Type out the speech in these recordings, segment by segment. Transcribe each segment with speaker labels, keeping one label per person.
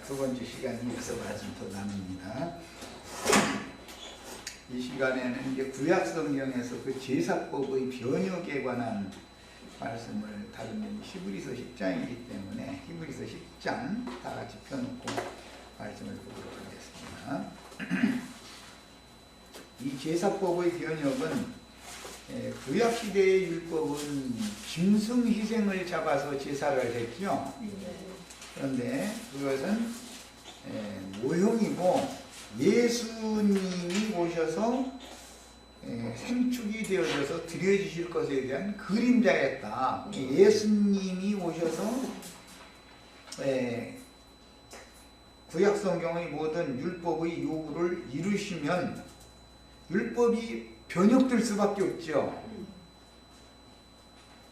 Speaker 1: 두 번째 시간이 이어서 말씀 더 나눕니다. 이 시간에는 이제 구약 성경에서 그 제사법의 변혁에 관한 말씀을 다루는 히브리서 10장이기 때문에 히브리서 10장 다 같이 펴놓고 말씀을 보도록 하겠습니다. 이 제사법의 변혁은 구약 시대의 율법은 짐승 희생을 잡아서 제사를 했죠. 그런데 그것은 모형이고 예수님이 오셔서 생축이 되어져서 드려지실 것에 대한 그림자였다. 예수님이 오셔서 구약 성경의 모든 율법의 요구를 이루시면 율법이 변혁될 수밖에 없죠.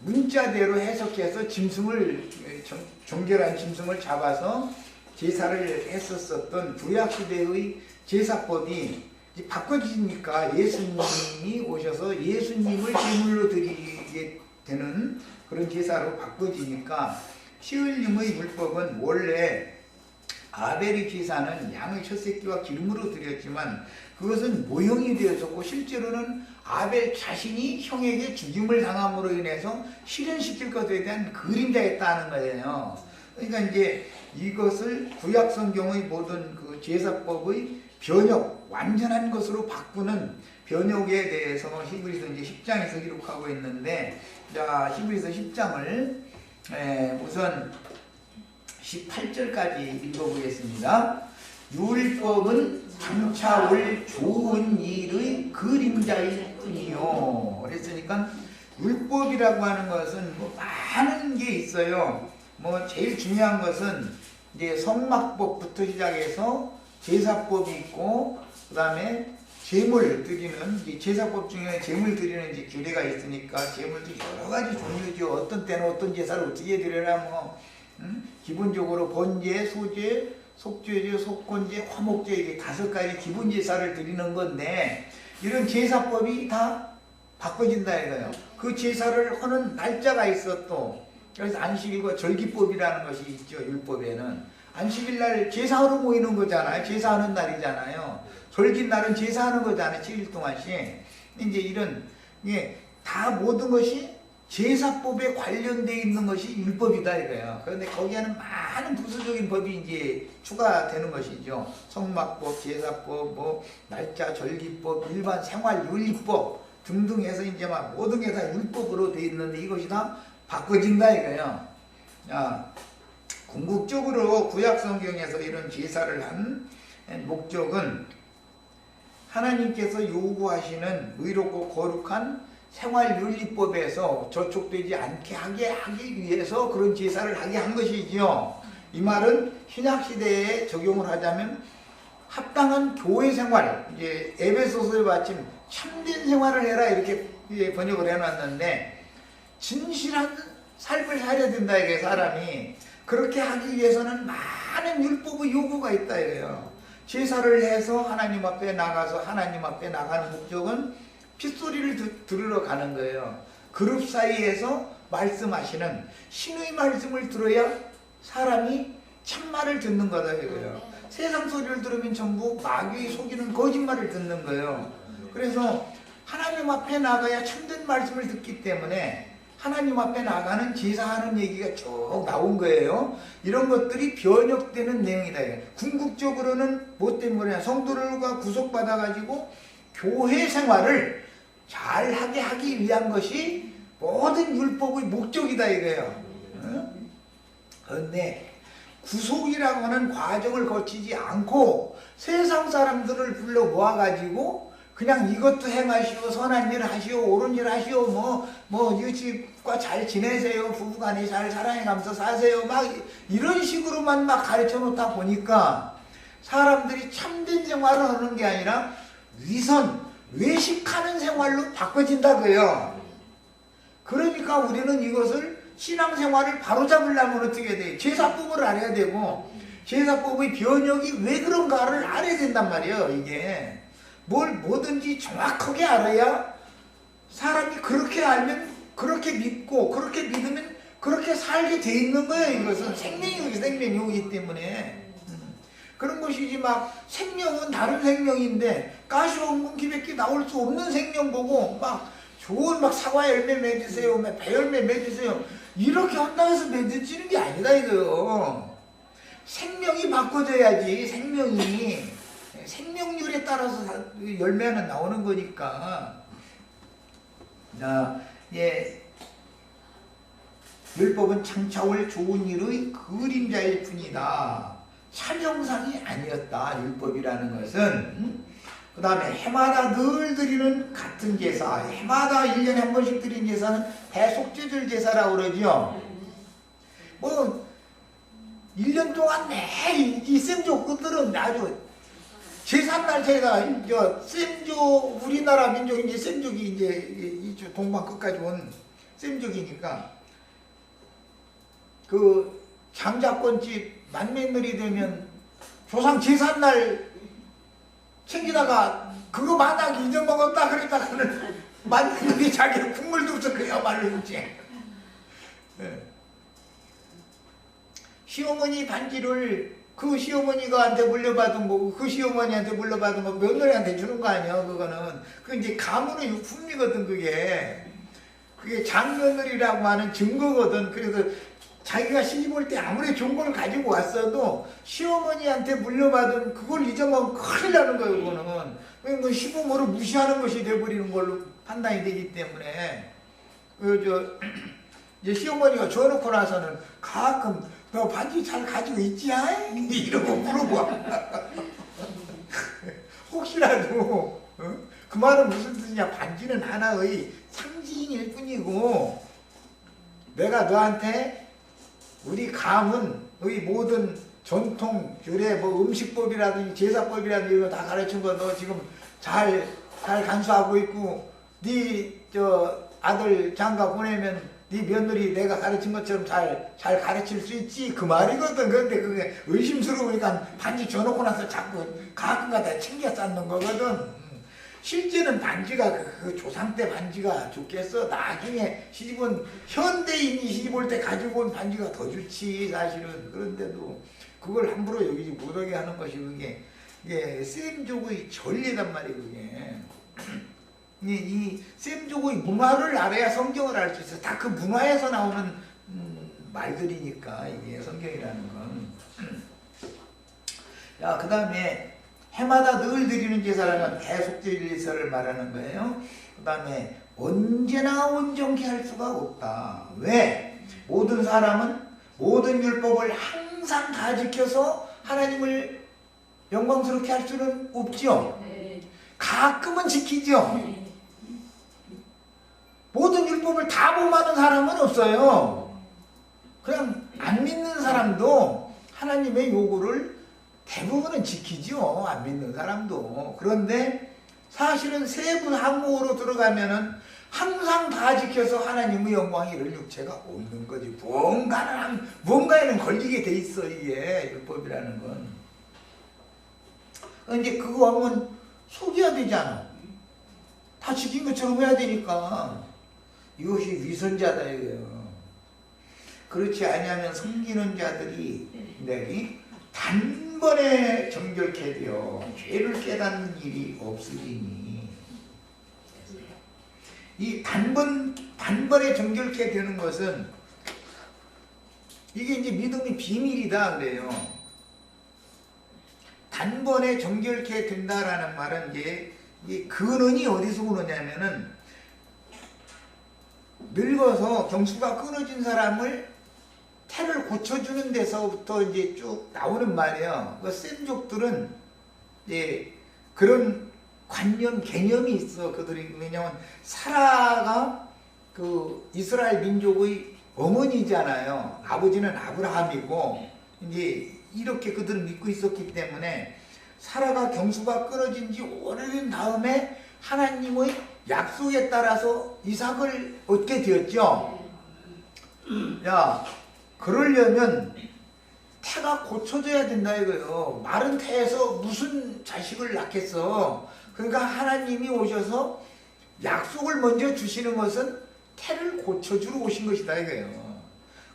Speaker 1: 문자대로 해석해서 짐승을 정결한 짐승을 잡아서 제사를 했었던 구약시대의 제사법이 이제 바꿔지니까 예수님이 오셔서 예수님을 제물로 드리게 되는 그런 제사로 바꿔지니까 시을림의 율법은 원래 아벨의 제사는 양의 첫 새끼와 기름으로 드렸지만 그것은 모형이 되어졌고 실제로는 아벨 자신이 형에게 죽임을 당함으로 인해서 실현시킬 것에 대한 그림자였다는 거예요. 그러니까 이제 이것을 구약 성경의 모든 그 제사법의 변혁, 완전한 것으로 바꾸는 변혁에 대해서 히브리서 이제 10장에서 기록하고 있는데, 자, 히브리서 10장을 우선 18절까지 읽어보겠습니다. 율법은 장차 올 좋은 일의 그림자일 뿐이요. 그랬으니까 율법이라고 하는 것은 뭐 많은 게 있어요. 뭐 제일 중요한 것은 이제 성막법부터 시작해서 제사법이 있고, 그 다음에 제물 드리는 이제 제사법 중에 제물 드리는 이제 규례가 있으니까 제물도 여러 가지 종류죠. 어떤 때는 어떤 제사를 어떻게 드려라 뭐 기본적으로 번제, 소제, 속죄제, 속건제, 화목제 이게 5가지 기본 제사를 드리는 건데 이런 제사법이 다 바꿔진다 이거예요. 그 제사를 하는 날짜가 있어 또. 그래서 안식일과 절기법이라는 것이 있죠. 율법에는 안식일 날 제사하러 모이는 거잖아요. 제사하는 날이잖아요. 절기날은 제사하는 거잖아요. 7일 동안씩. 이제 이런 다 모든 것이 제사법에 관련되어 있는 것이 율법이다 이거예요. 그런데 거기에는 많은 부수적인 법이 이제 추가되는 것이죠. 성막법, 제사법, 뭐 날짜 절기법, 일반 생활 윤리법 등등 해서 이제 막 모든 게 다 율법으로 되어 있는데 이것이 다 바꿔진다 이거예요. 자, 궁극적으로 구약 성경에서 이런 제사를 한 목적은 하나님께서 요구하시는 의롭고 거룩한 생활윤리법에서 저촉되지 않게 하기 위해서 그런 제사를 하게 한 것이지요. 이 말은 신약시대에 적용을 하자면 합당한 교회 생활, 이제 에베소서에 마침 참된 생활을 해라 이렇게 번역을 해놨는데 진실한 삶을 살아야 된다 이게 사람이. 그렇게 하기 위해서는 많은 율법의 요구가 있다 이거예요. 제사를 해서 하나님 앞에 나가서 하나님 앞에 나가는 목적은 핏소리를 들으러 가는 거예요. 그룹 사이에서 말씀하시는 신의 말씀을 들어야 사람이 참말을 듣는 거다 이거예요. 세상 소리를 들으면 전부 마귀의 속이는 거짓말을 듣는 거예요. 그래서 하나님 앞에 나가야 참된 말씀을 듣기 때문에 하나님 앞에 나가는 제사하는 얘기가 쭉 나온 거예요. 이런 것들이 변혁되는 내용이다. 궁극적으로는 뭐 때문에 성도들과 구속받아가지고 교회 생활을 잘하게 하기 위한 것이 모든 율법의 목적이다 이거예요. 그런데 구속이라고 하는 과정을 거치지 않고 세상 사람들을 불러 모아가지고 그냥 이것도 행하시오, 선한 일 하시오, 옳은 일 하시오, 뭐 이웃과 잘 지내세요, 부부간에 잘 사랑해가면서 사세요, 막 이런 식으로만 막 가르쳐 놓다 보니까 사람들이 참된 생활을 하는 게 아니라 외식하는 생활로 바꿔진다고요. 그러니까 우리는 이것을 신앙생활을 바로잡으려면 어떻게 돼요? 제사법을 알아야 되고 제사법의 변혁이 왜 그런가를 알아야 된단 말이에요. 이게 뭐든지 정확하게 알아야 사람이 그렇게 알면 그렇게 믿고 그렇게 믿으면 그렇게 살게 돼 있는 거예요. 이것은 생명이기 때문에 그런 것이지 막 생명은 다른 생명인데 가시원문 기백기 나올 수 없는 생명 보고 막 좋은 막 사과 열매 맺으세요, 배 열매 맺으세요 이렇게 한다고 해서 맺어지는 게 아니다 이거요. 생명이 바꿔져야지. 생명률에 따라서 열매는 나오는 거니까. 예. 율법은 장차올 좋은 일의 그림자일 뿐이다. 참 형상이 아니었다. 율법이라는 것은. 그 다음에 해마다 늘 드리는 같은 제사. 해마다 1년에 한 번씩 드리는 제사는 대속죄절 제사라고 그러죠. 뭐 1년 동안 매일 셈족 그들은 아주 제3날 제가 셈족 우리나라 민족이 이제 셈족이 이제 이쪽 동방 끝까지 온 셈족이니까 그 장자권집 만면놀이 되면 조상 제3날 챙기다가 그거 만약 잊어먹었다 그랬다가는 만면놀이 자기는 국물도 없어 그야말로 이제. 시어머니 반지를 그 시어머니가한테 물려받은 거고 그 시어머니한테 물려받은 거 며느리한테 주는 거 아니야 그거는. 그 이제 가문의 유품이거든 그게 장며느리라고 하는 증거거든. 그래서 자기가 시집 올 때 아무리 좋은 걸 가지고 왔어도 시어머니한테 물려받은 그걸 잊어먹으면 큰일 나는 거예요 그거는. 뭐 시부모를 무시하는 것이 돼버리는 걸로 판단이 되기 때문에 이제 시어머니가 줘놓고 나서는 가끔 너 반지 잘 가지고 있지? 이러고 물어봐. 혹시라도 그 말은 무슨 뜻이냐. 반지는 하나의 상징일 뿐이고 내가 너한테 우리 가문의 모든 전통, 규례, 뭐 음식법이라든지 제사법이라든지 이거 다 가르친 거 너 지금 잘 간수하고 있고 네 아들 장가 보내면 네 며느리 내가 가르친 것처럼 잘 가르칠 수 있지 그 말이거든. 그런데 그게 의심스러우니까 반지 줘놓고 나서 자꾸 가끔가다 챙겨 쌓는 거거든. 실제는 반지가 그 조상 때 반지가 좋겠어. 나중에 시집은 현대인이 시집 올 때 가지고 온 반지가 더 좋지 사실은. 그런데도 그걸 함부로 여기지 못하게 하는 것이 이게 셈족의 전례단 말이에요 그게. 이 셈족의 문화를 알아야 성경을 알 수 있어. 다 그 문화에서 나오는 말들이니까 이게 성경이라는 건. 자, 그 다음에 해마다 늘 드리는 제사라는 대속죄 제사를 말하는 거예요. 그 다음에 언제나 온전케 할 수가 없다. 왜? 모든 사람은 모든 율법을 항상 다 지켜서 하나님을 영광스럽게 할 수는 없죠. 가끔은 지키죠. 모든 율법을 다 범하는 사람은 없어요. 그냥 안 믿는 사람도 하나님의 요구를 대부분은 지키죠. 안 믿는 사람도. 그런데 사실은 세부 항목으로 들어가면은 항상 다 지켜서 하나님의 영광이 이룰 육체가 없는 거지. 무언가에는 걸리게 돼 있어 이게 율법이라는 건. 이제 그거 하면 속여야 되잖아. 다 지킨 것처럼 해야 되니까. 이것이 위선자다 이거예요. 그렇지 아니하면 섬기는 자들이 내기 단번에 정결케 되어 죄를 깨닫는 일이 없으리니. 이 단번에 정결케 되는 것은 이게 이제 믿음의 비밀이다 그래요. 단번에 정결케 된다라는 말은 이제 이 근원이 어디서 오느냐면은 늙어서 경수가 끊어진 사람을 태를 고쳐주는 데서부터 이제 쭉 나오는 말이에요. 그 셈족들은 이제 그런 관념, 개념이 있어. 그들이. 왜냐면 사라가 그 이스라엘 민족의 어머니잖아요. 아버지는 아브라함이고, 이제 이렇게 그들은 믿고 있었기 때문에 사라가 경수가 끊어진 지 오래된 다음에 하나님의 약속에 따라서 이삭을 얻게 되었죠. 야, 그러려면 태가 고쳐져야 된다 이거예요. 마른 태에서 무슨 자식을 낳겠어. 그러니까 하나님이 오셔서 약속을 먼저 주시는 것은 태를 고쳐주러 오신 것이다 이거예요.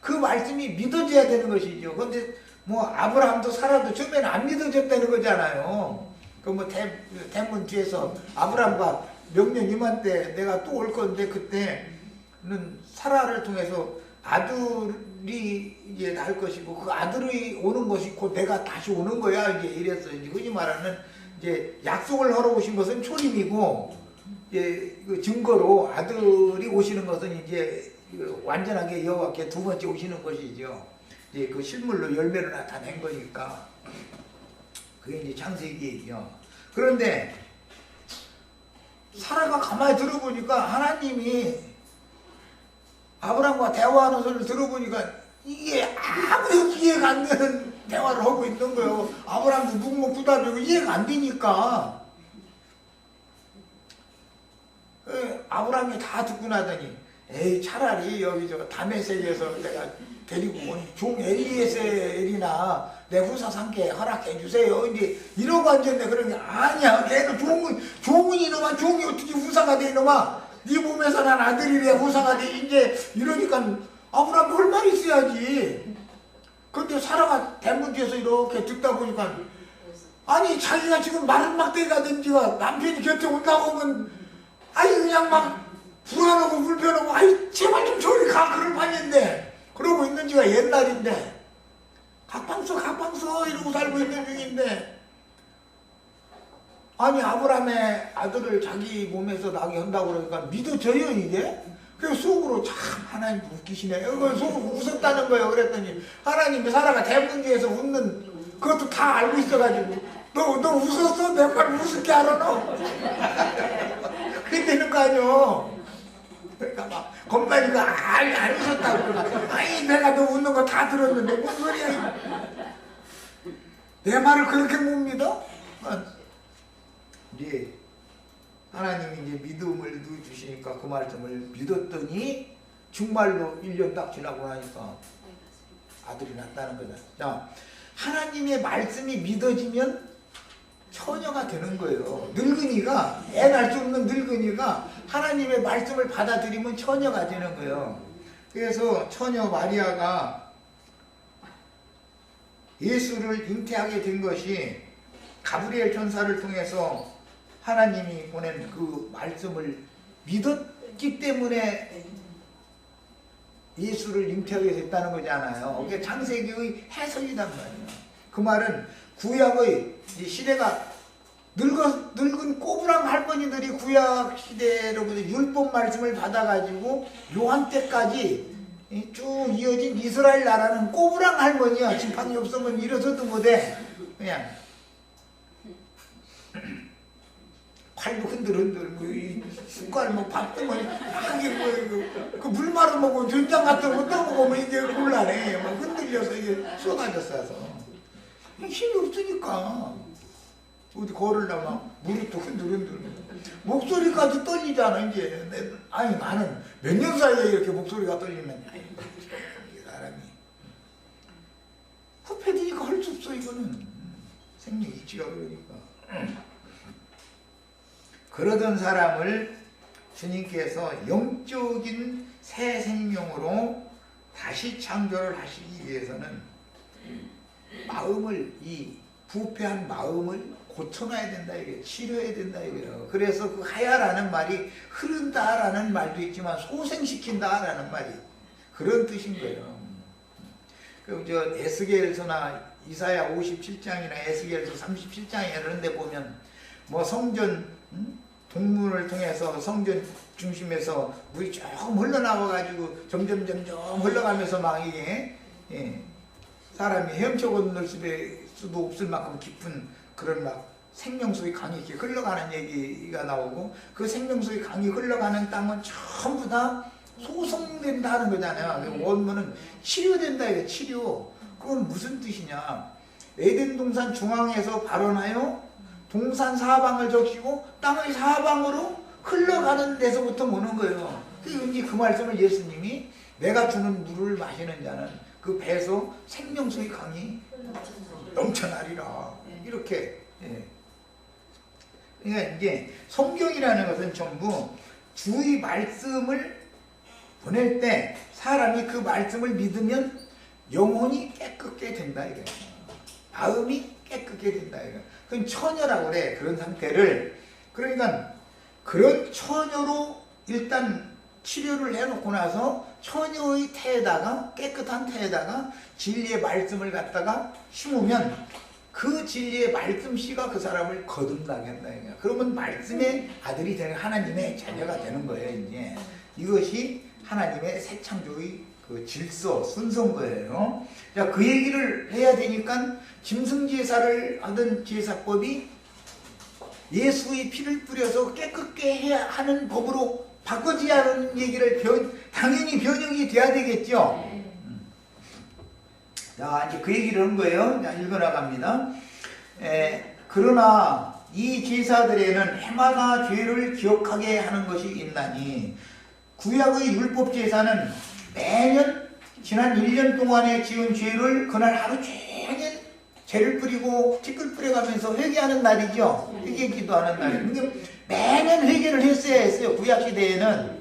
Speaker 1: 그 말씀이 믿어져야 되는 것이죠. 그런데 뭐 아브라함도 사라도 처음에는 안 믿어졌다는 거잖아요. 그 뭐 대문 뒤에서 아브라함과 명년 임한 때 내가 또 올 건데 그때는 사라를 통해서 아들이 이제 낳을 것이고 그 아들이 오는 것이 곧 내가 다시 오는 거야 이제 이래서 이제 흔히 말하는 이제 약속을 하러 오신 것은 초림이고 이제 그 증거로 아들이 오시는 것은 이제 완전하게 여호와께 두 번째 오시는 것이죠. 이제 그 실물로 열매를 나타낸 거니까 그게 이제 창세기예요. 그런데 사라가 가만히 들어보니까 하나님이 아브라함과 대화하는 소리를 들어보니까 이게 아무 이해가 안 되는 대화를 하고 있는 거예요. 아브라함도 묵묵부답이고 이해가 안 되니까 아브라함이 다 듣고 나더니 에이 차라리 여기 저 다메섹에서 내가 데리고 온 종 엘리에셀이나 내 후사 삼게 허락해 주세요. 이제 이러고 앉았네. 그러니 아니야. 걔는 종은 이놈아 종이 어떻게 후사가 돼 이놈아. 네 몸에서 난 아들이래 후사가 돼. 이제 이러니까 아브라함이 할 말이 있어야지. 근데 사라가 대문 뒤에서 이렇게 듣다 보니까 아니 자기가 지금 마른 막대기가 된 지가 남편이 곁에 온다고 하면 아이 그냥 막 불안하고 불편하고 아이 제발 좀 저리 가 그럴 판인데 그러고 있는 지가 옛날인데 각방서 이러고 살고 있는 중인데 아니 아브라함의 아들을 자기 몸에서 나게 한다고 그러니까 믿어져요 이게? 그래서 속으로 참 하나님 웃기시네. 그걸 속으로 웃었다는 거예요. 그랬더니 하나님이 사라가 대문 뒤에서 웃는 그것도 다 알고 있어가지고 너 웃었어? 내 말 우습게 알아 너? 그게 되는 거 아니요. 그러니까 막 건반이가 안 웃었다고 그러니까 아이 내가 너 웃는 거 다 들었는데 무슨 소리야. 내 말을 그렇게 못 믿어? 이제 하나님이 이제 믿음을 주시니까 그 말씀을 믿었더니 정말로 1년 딱 지나고 나니까 아들이 낳았다는 거다. 자, 하나님의 말씀이 믿어지면 처녀가 되는 거예요. 늙은이가 애 낳을 수 없는 늙은이가 하나님의 말씀을 받아들이면 처녀가 되는 거예요. 그래서 처녀 마리아가 예수를 잉태하게 된 것이 가브리엘 천사를 통해서 하나님이 보낸 그 말씀을 믿었기 때문에 예수를 잉태하게 됐다는 거잖아요. 그게 창세기의 해석이란 말이에요. 그 말은 구약의 시대가 늙은 꼬부랑 할머니들이 구약 시대로부터 율법 말씀을 받아가지고 요한 때까지 쭉 이어진 이스라엘 나라는 꼬부랑 할머니야. 지팡이 없으면 일어서도 못해. 그냥 팔도 흔들흔들 뭐 숟갈 뭐 밥도 뭐 하게 그 물 말아 먹고 된장 같은 거 떠먹으면 이게 곤란해. 막 흔들려서 이게 쏟아졌어서 힘이 없으니까 어디 걸으려면 물이 또 흔들흔들 목소리까지 떨리잖아 이제. 아니 나는 몇 년 사이에 이렇게 목소리가 떨리면 이 사람이 후패드니까 할 수 없어. 이거는 생명 이치가 그러니까. 그러던 사람을 주님께서 영적인 새 생명으로 다시 창조를 하시기 위해서는 마음을 이 부패한 마음을 고쳐놔야 된다 이거예요. 치료해야 된다 이거예요. 그래서 그 하야라는 말이 흐른다라는 말도 있지만 소생시킨다라는 말이 그런 뜻인 거예요. 그 저 에스겔서나 이사야 57장이나 에스겔서 37장에 이런 데 보면 뭐 성전 동문을 통해서 성전 중심에서 물이 조금 흘러나와가지고 점점 흘러가면서 막 이게 사람이 헤엄쳐 건널 수도 없을 만큼 깊은 그런 막 생명수의 강이 이렇게 흘러가는 얘기가 나오고 그 생명수의 강이 흘러가는 땅은 전부 다 소성된다는 거잖아요. 원문은 치료된다 이게 치료. 그건 무슨 뜻이냐? 에덴 동산 중앙에서 발원하여 동산 사방을 적시고 땅의 사방으로 흘러가는 데서부터 오는 거예요. 이제 그 말씀을 예수님이 내가 주는 물을 마시는 자는 그 배에서 생명수의 강이 넘쳐나리라 이렇게. 그러니까 이제 성경이라는 것은 전부 주의 말씀을 보낼 때 사람이 그 말씀을 믿으면 영혼이 깨끗게 된다 이거야. 마음이 깨끗게 된다 이거야. 그건 처녀라고 그래. 그런 상태를. 그러니까 그런 처녀로 일단 치료를 해놓고 나서 처녀의 태에다가, 깨끗한 태에다가 진리의 말씀을 갖다가 심으면 그 진리의 말씀 씨가 그 사람을 거듭나게 한다 이거야. 그러면 말씀의 아들이 되는, 하나님의 자녀가 되는 거예요. 이제 이것이 하나님의 새 창조의 그 질서, 순서인 거예요. 자, 그 얘기를 해야 되니까 짐승제사를 하던 제사법이 예수의 피를 뿌려서 깨끗게 해야 하는 법으로 바꿔지야 하는 얘기를 당연히 변형이 돼야 되겠죠. 자, 이제 그 얘기를 한 거예요. 자, 읽어나갑니다. 그러나 이 제사들에는 해마다 죄를 기억하게 하는 것이 있나니, 구약의 율법 제사는 매년 지난 1년 동안에 지은 죄를 그날 하루 종일 죄를 뿌리고 티끌 뿌려가면서 회개하는 날이죠. 회개 기도하는 날. 그러니까 매년 회개를 했어야 했어요. 구약시대에는.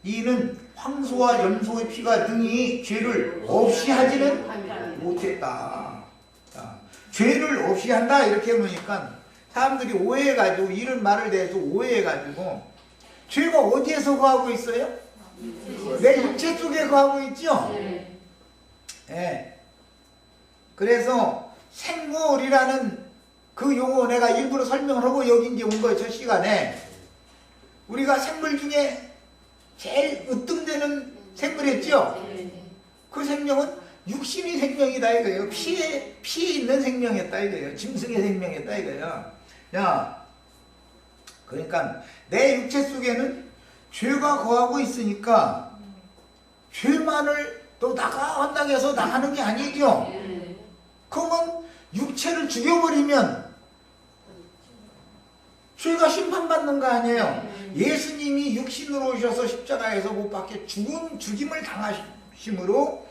Speaker 1: 이는 황소와 염소의 피가 등이 죄를 없이 하지는 못했다. 자, 죄를 없이 한다 이렇게 해놓으니까 사람들이 오해해가지고, 이런 말을 대해서 오해해가지고, 죄가 어디에서 거하고 있어요? 내 육체 속에 거하고 있죠? 네. 그래서 생물이라는 그 용어 내가 일부러 설명을 하고 여기 이제 온 거예요. 저 시간에. 우리가 생물 중에 제일 으뜸되는 생물이었죠? 그 생명은 육신의 생명이다 이거예요. 피에 있는 생명이었다 이거예요. 짐승의 생명이었다 이거예요. 야, 그러니까 내 육체 속에는 죄가 거하고 있으니까 죄만을 또 한다고 해서 나가는 게 아니죠. 그러면 육체를 죽여버리면 죄가 심판받는 거 아니에요. 예수님이 육신으로 오셔서 십자가에서 못 박혀 죽임을 당하심으로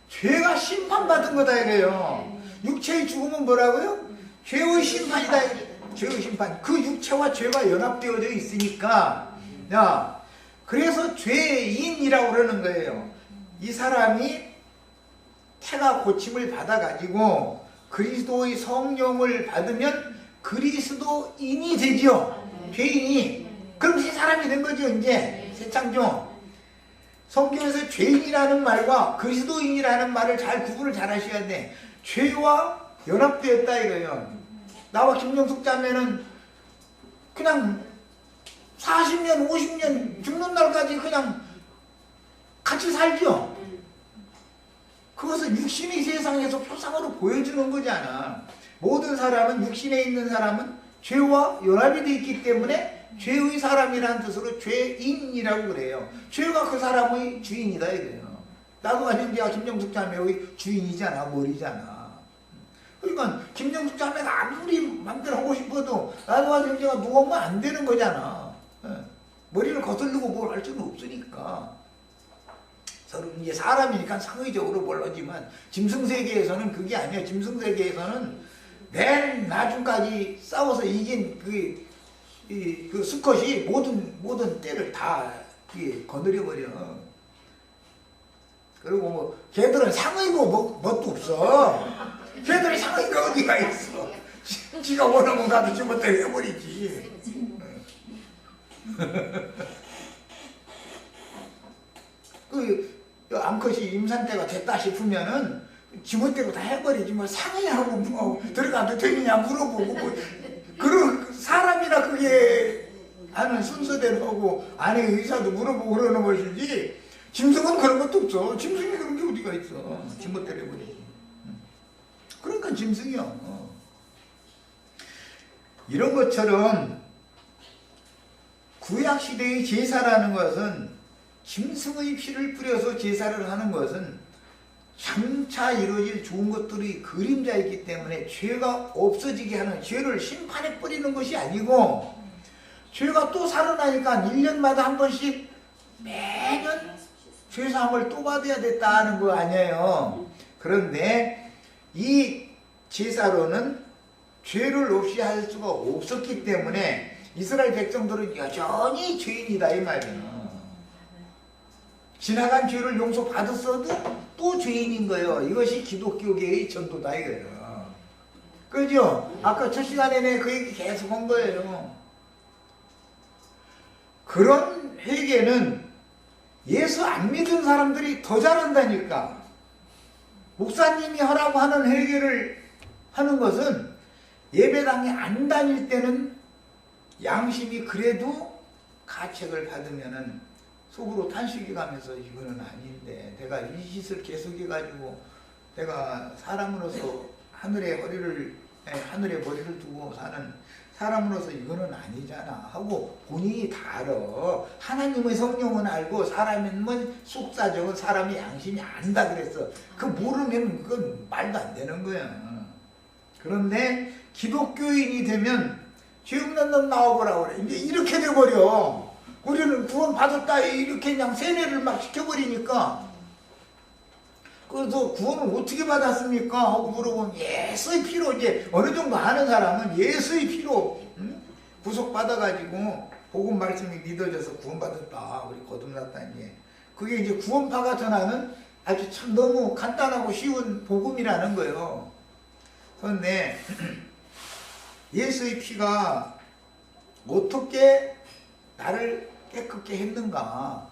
Speaker 1: 죄가 심판받은 거다 이래요. 육체의 죽음은 뭐라고요? 죄의 심판이다. 죄의 심판. 그 육체와 죄가 연합되어져 있으니까, 야, 그래서 죄인이라고 그러는 거예요. 이 사람이 태가 고침을 받아가지고 그리스도의 성령을 받으면 그리스도인이 되죠. 죄인이. 그럼 새 사람이 된 거죠. 이제 새 창조. 성경에서 죄인이라는 말과 그리스도인이라는 말을 구분을 잘 하셔야 돼. 죄와 연합되었다 이거예요. 나와 김영숙 자매는 그냥 40년, 50년 죽는 날까지 그냥 같이 살죠. 그것은 육신의 세상에서 표상으로 보여주는 거잖아. 모든 사람은, 육신에 있는 사람은 죄와 연합이 되어 있기 때문에 죄의 사람이라는 뜻으로 죄인이라고 그래요. 죄가 그 사람의 주인이다 이거예요. 나도 현재가 김영숙 자매의 주인이잖아, 머리잖아. 그러니까 김영숙 자매가 아무리 마음대로 하고 싶어도 나도 현재가 누워면 안 되는 거잖아. 머리를 거슬리고 뭘 할 수는 없으니까. 서로 이제 사람이니까 상의적으로 뭘 하지만 짐승 세계에서는 그게 아니에요. 짐승 세계에서는 맨 나중까지 싸워서 이긴 그 수컷이 모든 때를 다 거느려버려. 그리고 뭐 걔들은 상의고 뭣도 없어. 걔들이 상의가 어디가 있어. 지가 원하면 가도 지못대로 해버리지. 암컷이 임산 때가 됐다 싶으면은 지멋대로 다 해버리지. 뭐 상의하고 뭐 들어가도 되느냐 물어보고 뭐 그런 사람이나 그게 하는 순서대로 하고 아내 의사도 물어보고 그러는 것이지. 짐승은 그런 것도 없어. 짐승이 그런 게 어디가 있어. 지멋대로 해버리지. 그러니까 짐승이야. 이런 것처럼 구약시대의 제사라는 것은, 짐승의 피를 뿌려서 제사를 하는 것은 장차 이루어질 좋은 것들이 그림자이기 때문에 죄가 없어지게 하는, 죄를 심판에 뿌리는 것이 아니고, 죄가 또 살아나니까 1년마다 한 번씩 매년 죄사함을 또 받아야 됐다는 거 아니에요. 그런데 이 제사로는 죄를 없이 할 수가 없었기 때문에 이스라엘 백성들은 여전히 죄인이다 이 말이에요. 지나간 죄를 용서받았어도 또 죄인인 거예요. 이것이 기독교계의 전도다 이거예요. 그죠? 아까 첫 시간에 내가 그 얘기 계속 한 거예요. 그런 회개는 예수 안 믿은 사람들이 더 잘한다니까. 목사님이 하라고 하는 회개를 하는 것은 예배당에 안 다닐 때는 양심이 그래도 가책을 받으면은 속으로 탄식이 가면서 이거는 아닌데 내가 이 짓을 계속해가지고 내가 사람으로서 하늘에 머리를 두고 사는 사람으로서 이거는 아니잖아 하고 본인이 다 알아. 하나님의 성령은 알고 사람은 속사정은 사람의 양심이 안다 그랬어. 그 모르면 그건 말도 안 되는 거야. 그런데 기독교인이 되면 죄 없는 놈 나와보라고 그래. 이제 이렇게 돼버려. 우리는 구원 받았다 이렇게 그냥 세뇌를 막 시켜버리니까. 그래서 구원을 어떻게 받았습니까? 하고 물어보면 예수의 피로 이제 어느 정도 아는 사람은 예수의 피로 구속받아가지고 복음 말씀이 믿어져서 구원받았다. 우리 거듭났다는 게. 그게 이제 구원파가 전하는 아주 참 너무 간단하고 쉬운 복음이라는 거예요. 그런데 예수의 피가 어떻게 나를 깨끗게 했는가?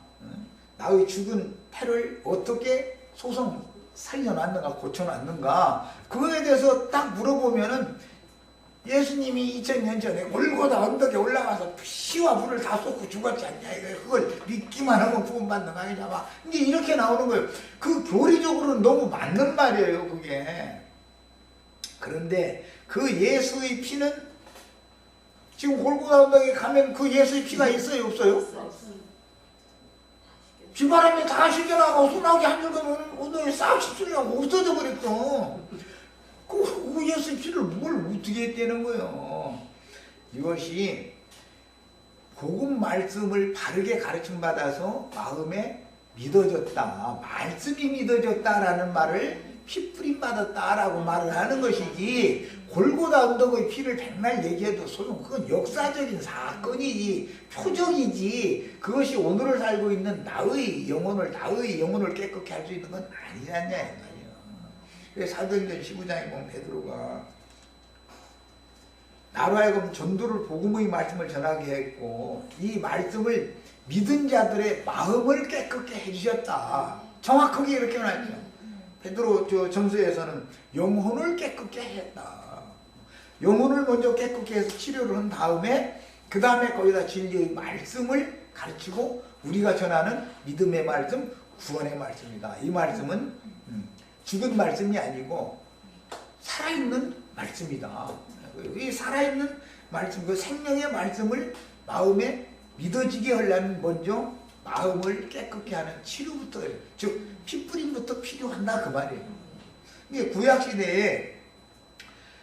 Speaker 1: 나의 죽은 태를 어떻게 살려놨는가, 고쳐놨는가? 그거에 대해서 딱 물어보면은 예수님이 2000년 전에 골고다 언덕에 올라가서 피와 불을 다 쏟고 죽었지 않냐? 그걸 믿기만 하면 구원받는 거 아니냐? 이제 이렇게 나오는 거예요. 그 교리적으로는 너무 맞는 말이에요, 그게. 그런데 그 예수의 피는 지금 골고다 언덕에 가면 그 예수의 피가 있어요, 없어요? 비바람에 다 실겨나가고 소나기 한 줄기면 언덕에 싹 휩쓸려가고 없어져 버렸어. 그 예수의 피를 뭘 어떻게 했다는 거예요. 이것이 복음 말씀을 바르게 가르침 받아서 마음에 믿어졌다. 말씀이 믿어졌다라는 말을 피 뿌림 받았다라고 말을 하는 것이지, 골고다 언덕의 피를 백날 얘기해도 소용, 그건 역사적인 사건이지, 표적이지, 그것이 오늘을 살고 있는 나의 영혼을 깨끗게 할 수 있는 건 아니지 않냐 이 말이야. 그래서 사도행전 15장에 보면 베드로가 나로 하여금 전도를 복음의 말씀을 전하게 했고 이 말씀을 믿은 자들의 마음을 깨끗게 해주셨다. 정확하게 이렇게 말하죠. 베드로 전서에서는 영혼을 깨끗게 했다. 영혼을 먼저 깨끗게 해서 치료를 한 다음에 그 다음에 거기다 진리의 말씀을 가르치고 우리가 전하는 믿음의 말씀, 구원의 말씀이다. 이 말씀은 죽은 말씀이 아니고 살아있는 말씀이다. 이 살아있는 말씀, 그 생명의 말씀을 마음에 믿어지게 하려면 먼저 마음을 깨끗게 하는 치료부터, 즉 피뿌림부터 필요한다 그 말이에요. 이게 구약시대에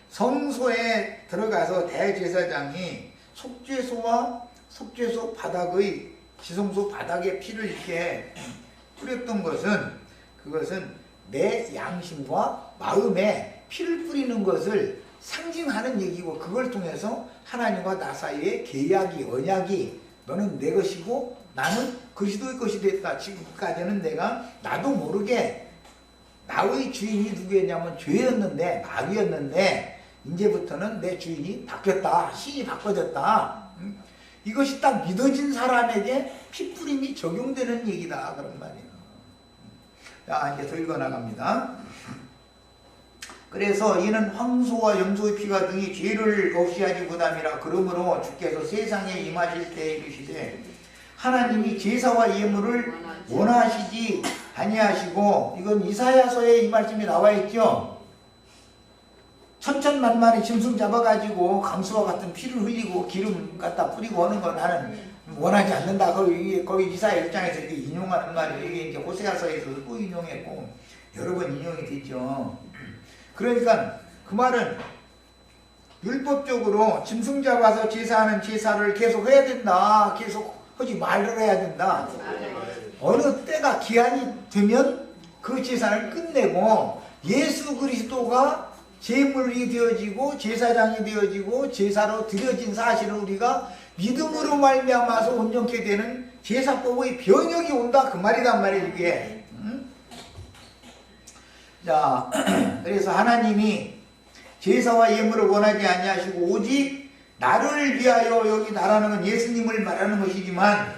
Speaker 1: 성소에 들어가서 대제사장이 속죄소와 속죄소 바닥의 지성소 바닥에 피를 이렇게 뿌렸던 것은, 그것은 내 양심과 마음에 피를 뿌리는 것을 상징하는 얘기고, 그걸 통해서 하나님과 나 사이의 계약이, 언약이, 너는 내 것이고 나는 그리스도의 것이 됐다. 지금까지는 내가 나도 모르게 나의 주인이 누구였냐면 죄였는데, 마귀였는데 이제부터는 내 주인이 바뀌었다. 신이 바꿔졌다. 이것이 딱 믿어진 사람에게 피뿌림이 적용되는 얘기다 그런 말이에요. 자, 이제 더 읽어나갑니다. 그래서 이는 황소와 염소의 피가 등이 죄를 없이 하지 못함이라. 그러므로 주께서 세상에 임하실 때에 이르시되 하나님이 제사와 예물을 원하시지 아니하시고, 이건 이사야서에 이 말씀이 나와 있죠. 천천만마리 짐승 잡아가지고 강수와 같은 피를 흘리고 기름 갖다 뿌리고 하는 거 나는 원하지 않는다. 거기 이사야 1장에서 이렇게 인용하는 말이에요. 이게 이제 호세아서에서도 또 인용했고 여러 번 인용이 됐죠. 그러니까 그 말은 율법적으로 짐승 잡아서 제사하는 제사를 계속 해야 된다. 계속 하지 말을 해야 된다. 어느 때가 기한이 되면 그 제사를 끝내고 예수 그리스도가 제물이 되어지고 제사장이 되어지고 제사로 드려진 사실을 우리가 믿음으로 말미암아서 온전케 되는 제사법의 변혁이 온다 그 말이란 말이에요. 이게 자, 그래서 하나님이 제사와 예물을 원하지 아니하시고 오직 나를 위하여, 여기 나라는 건 예수님을 말하는 것이지만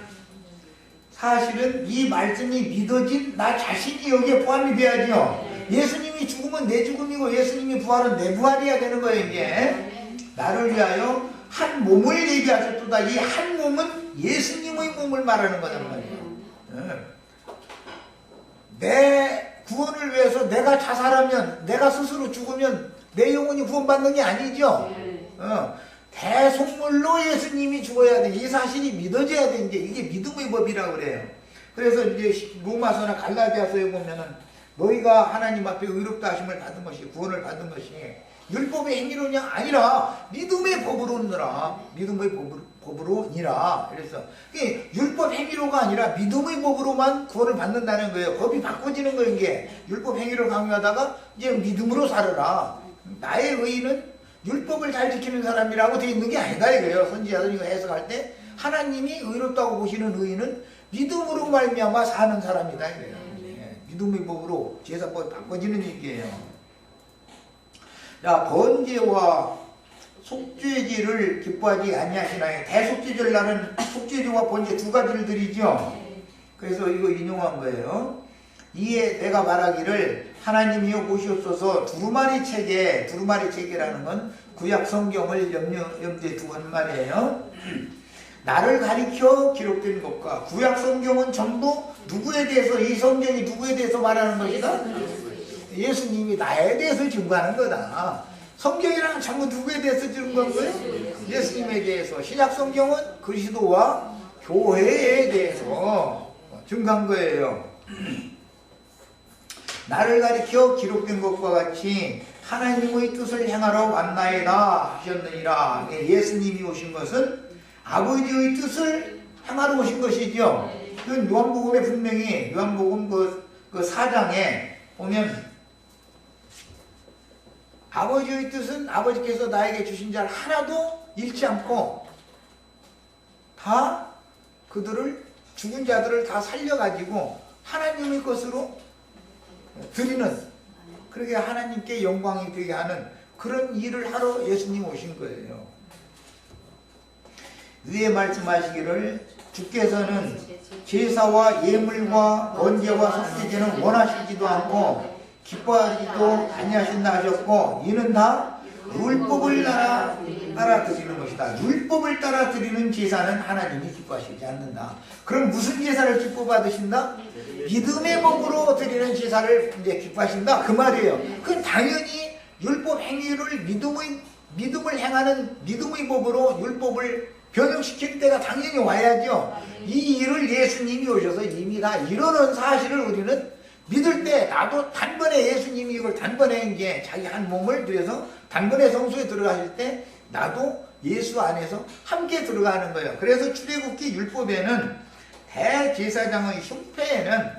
Speaker 1: 사실은 이 말씀이 믿어진 나 자신이 여기에 포함이 돼야죠. 예수님이 죽으면 내 죽음이고 예수님이 부활은 내 부활이어야 되는 거예요. 이게 나를 위하여 한 몸을 얘기하셨도다. 이 한 몸은 예수님의 몸을 말하는 거단 말이에요. 내 구원을 위해서 내가 자살하면, 내가 스스로 죽으면 내 영혼이 구원받는 게 아니죠. 대속물로 예수님이 죽어야 돼. 이 사실이 믿어져야 되는데 이게 믿음의 법이라고 그래요. 그래서 이제 로마서나 갈라디아서에 보면은 너희가 하나님 앞에 의롭다 하심을 받은 것이, 구원을 받은 것이 율법의 행위로냐 아니라 믿음의 법으로니라. 믿음의 법으로니라. 그래서 율법 행위로가 아니라 믿음의 법으로만 구원을 받는다는 거예요. 법이 바꿔지는 거예요. 이게 율법 행위를 강요하다가 이제 믿음으로 살아라. 나의 의의는 율법을 잘 지키는 사람이라고 되어 있는 게 아니다 이거예요. 선지자들 이거 해석할 때 하나님이 의롭다고 보시는 의의는 믿음으로 말미암아 사는 사람이다 이거예요. 믿음의 법으로 제사법이 바꿔지는 얘기예요. 자, 번제와 속죄제를 기뻐하지 아니하시나요? 대속죄절 날은 속죄제와 번제 두 가지를 드리죠. 그래서 이거 인용한 거예요. 이에 내가 말하기를 하나님이여 보시옵소서. 두루마리 체계라는 건 구약 성경을 염두에 두고 하는 말이에요. 나를 가리켜 기록된 것과 구약 성경은 전부 누구에 대해서, 이 성경이 누구에 대해서 말하는 것이다? 예수님이 나에 대해서 증거하는 거다. 성경이란 전부 누구에 대해서 증거한 거예요? 예수님에 대해서. 신약 성경은 그리스도와 교회에 대해서 증거한 거예요. 나를 가리켜 기록된 것과 같이 하나님의 뜻을 행하러 왔나이다 하셨느니라. 예수님이 오신 것은 아버지의 뜻을 행하러 오신 것이죠. 그 요한복음에 분명히, 요한복음 그 4장에 보면 아버지의 뜻은 아버지께서 나에게 주신 자 하나도 잃지 않고 다 그들을, 죽은 자들을 다 살려가지고 하나님의 것으로 드리는, 그렇게 하나님께 영광이 되게 하는 그런 일을 하러 예수님 오신 거예요. 위에 말씀하시기를 주께서는 제사와 예물과 번제와 속죄제는 원하시지도 않고 기뻐하지도 아니하신다 하셨고, 이는 다 율법을 따라 드리는 것이다. 율법을 따라 드리는 제사는 하나님이 기뻐하시지 않는다. 그럼 무슨 제사를 기뻐 받으신다? 믿음의 법으로 드리는 제사를 이제 기뻐하신다 그 말이에요. 그건 당연히 율법 행위를 믿음을 행하는 믿음의 법으로 율법을 변형시킬 때가 당연히 와야죠. 이 일을 예수님이 오셔서 이미 다 이루는 사실을 우리는 믿을 때, 나도 단번에 예수님이 이걸 단번에 이제 자기 한 몸을 들여서 단번에 성소에 들어가실 때 나도 예수 안에서 함께 들어가는 거예요. 그래서 출애굽기 율법에는 대제사장의 흉패에는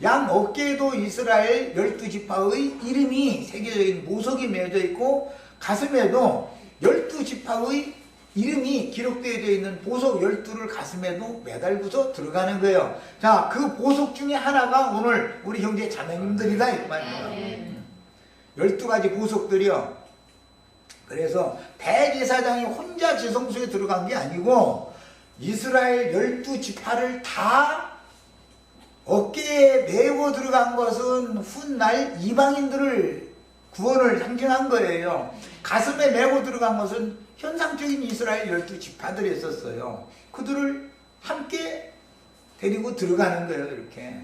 Speaker 1: 양 어깨에도 이스라엘 12지파의 이름이 새겨져 있는 보석이 매어져 있고, 가슴에도 12지파의 이름이 기록되어져 있는 보석 12를 가슴에도 매달고서 들어가는 거예요. 자, 그 보석 중에 하나가 오늘 우리 형제 자매님들이다 이 말이에요. 12가지 보석들이요. 그래서 대제사장이 혼자 지성소에 들어간 게 아니고 이스라엘 12지파를 다 어깨에 메고 들어간 것은 훗날 이방인들을 구원을 상징한 거예요. 가슴에 메고 들어간 것은 현상적인 이스라엘 12지파들이 있었어요. 그들을 함께 데리고 들어가는 거예요. 이렇게.